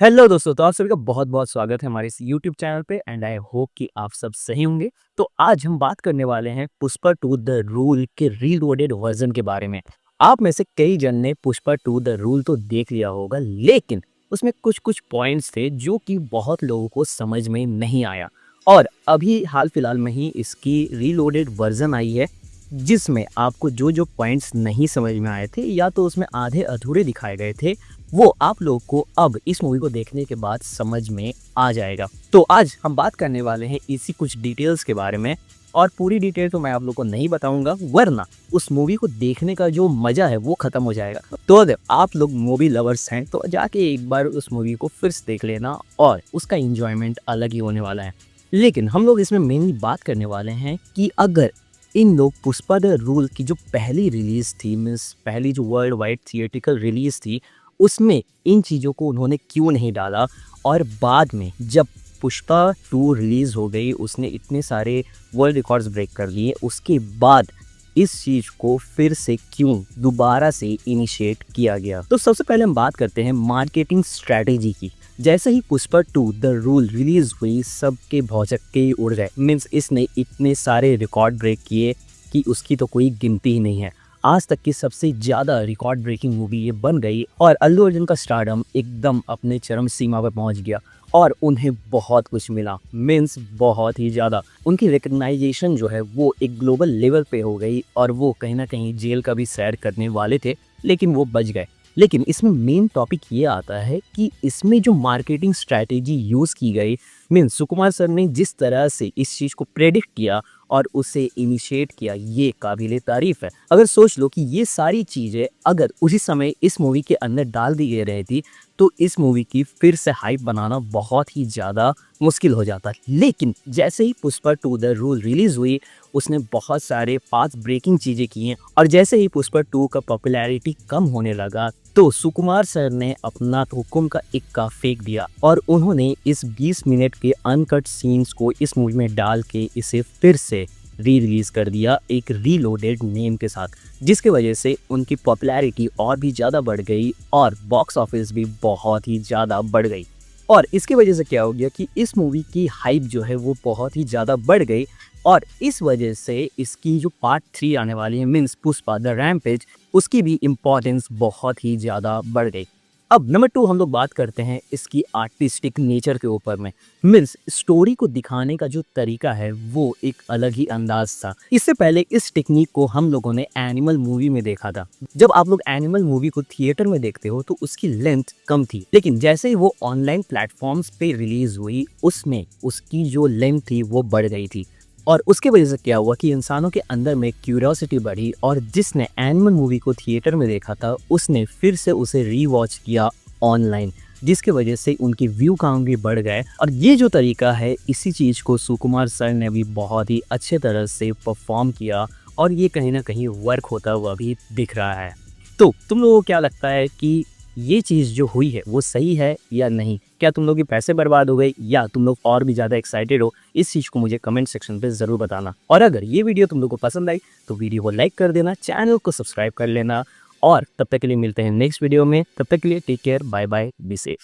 Hello दोस्तों, तो आप सभी का बहुत-बहुत स्वागत है हमारे इस यूट्यूब चैनल पे एंड आई होप कि आप सब सही होंगे। तो आज हम बात करने वाले हैं पुष्पा टू द रूल के रीलोडेड वर्ज़न के बारे में। आप में से कई जन ने पुष्पा टू द रूल तो देख लिया होगा, लेकिन उसमें कुछ-कुछ पॉइंट्स थे जो कि बहुत लोगों को समझ में नहीं आया और अभी हाल-फिलहाल में ही इसकी रीलोडेड वर्ज़न आई है, जिसमें आपको जो-जो पॉइंट्स नहीं समझ में आए थे या तो उसमें आधे-अधूरे दिखाए गए थे, वो आप लोग को अब इस मूवी को देखने के बाद समझ में आ जाएगा। तो आज हम बात करने वाले हैं इसी कुछ डिटेल्स के बारे में और पूरी डिटेल तो मैं आप लोग को नहीं बताऊंगा, वरना उस मूवी को देखने का जो मजा है वो खत्म हो जाएगा। तो अगर आप लोग मूवी लवर्स हैं तो जाके एक बार उस मूवी को फिर से देख लेना और उसका एंजॉयमेंट अलग ही होने वाला है। लेकिन हम लोग इसमें मेनली बात करने वाले हैं कि अगर इन लोग पुष्पा द रूल की जो पहली रिलीज थी, मीन्स पहली जो वर्ल्ड वाइड थिएटिकल रिलीज थी, उसमें इन चीज़ों को उन्होंने क्यों नहीं डाला और बाद में जब पुष्पा 2 रिलीज़ हो गई, उसने इतने सारे वर्ल्ड रिकॉर्ड्स ब्रेक कर लिए, उसके बाद इस चीज़ को फिर से क्यों दोबारा से इनिशिएट किया गया। तो सबसे पहले हम बात करते हैं मार्केटिंग स्ट्रैटेजी की। जैसे ही पुष्पा 2 द रूल रिलीज़ हुई, सबके भौचक्के उड़ गए। मीन्स इसने इतने सारे रिकॉर्ड ब्रेक किए कि उसकी तो कोई गिनती ही नहीं है। आज तक की सबसे ज़्यादा रिकॉर्ड ब्रेकिंग मूवी ये बन गई और अल्लू अर्जुन का स्टारडम एकदम अपने चरम सीमा पर पहुंच गया और उन्हें बहुत कुछ मिला, मीन्स बहुत ही ज़्यादा। उनकी रिकग्नाइजेशन जो है वो एक ग्लोबल लेवल पे हो गई और वो कहीं ना कहीं जेल का भी सैर करने वाले थे, लेकिन वो बच गए। लेकिन इसमें मेन टॉपिक ये आता है कि इसमें जो मार्केटिंग स्ट्रैटेजी यूज़ की गई, मीन्स सुकुमार सर ने जिस तरह से इस चीज़ को प्रेडिक्ट किया और उसे इनिशिएट किया, ये काबिले तारीफ है। अगर सोच लो कि ये सारी चीज़ें अगर उसी समय इस मूवी के अंदर डाल दी गई रहती तो इस मूवी की फिर से हाइप बनाना बहुत ही ज़्यादा मुश्किल हो जाता। लेकिन जैसे ही Pushpa two the rule release हुई, उसने बहुत सारे पास ब्रेकिंग चीज़ें की हैं और जैसे ही पुष्पा 2 का पॉपुलैरिटी कम होने लगा तो सुकुमार सर ने अपना हुक्म का इक्का फेंक दिया और उन्होंने इस 20 मिनट के अनकट सीन्स को इस मूवी में डाल के इसे फिर से री रिलीज़ कर दिया एक रीलोडेड नेम के साथ, जिसकी वजह से उनकी पॉपुलैरिटी और भी ज़्यादा बढ़ गई और बॉक्स ऑफिस भी बहुत ही ज़्यादा बढ़ गई। और इसकी वजह से क्या हो गया कि इस मूवी की हाइप जो है वो बहुत ही ज़्यादा बढ़ गई और इस वजह से इसकी जो पार्ट 3 आने वाली है, मीन्स पुष्पा द रैम्पेज, उसकी भी इम्पोर्टेंस बहुत ही ज़्यादा बढ़ गई। अब नंबर 2 हम लोग बात करते हैं इसकी आर्टिस्टिक नेचर के ऊपर में। मीन्स स्टोरी को दिखाने का जो तरीका है वो एक अलग ही अंदाज था। इससे पहले इस टेक्निक को हम लोगों ने एनिमल मूवी में देखा था। जब आप लोग एनिमल मूवी को थिएटर में देखते हो तो उसकी लेंथ कम थी, लेकिन जैसे ही वो ऑनलाइन प्लेटफॉर्म्स पे रिलीज हुई, उसमें उसकी जो लेंथ थी वो बढ़ गई थी और उसके वजह से क्या हुआ कि इंसानों के अंदर में क्यूरियोसिटी बढ़ी और जिसने एनिमल मूवी को थिएटर में देखा था उसने फिर से उसे रीवॉच किया ऑनलाइन, जिसके वजह से उनकी व्यू काउंट भी बढ़ गए। और ये जो तरीका है, इसी चीज़ को सुकुमार सर ने भी बहुत ही अच्छे तरह से परफॉर्म किया और ये कहीं ना कहीं वर्क होता हुआ भी दिख रहा है। तो तुम लोगों को क्या लगता है कि ये चीज़ जो हुई है वो सही है या नहीं? क्या तुम लोग के पैसे बर्बाद हो गए या तुम लोग और भी ज़्यादा एक्साइटेड हो? इस चीज़ को मुझे कमेंट सेक्शन पे ज़रूर बताना। और अगर ये वीडियो तुम लोग को पसंद आई तो वीडियो को लाइक कर देना, चैनल को सब्सक्राइब कर लेना और तब तक के लिए मिलते हैं नेक्स्ट वीडियो में। तब तक के लिए take care, bye bye, be safe.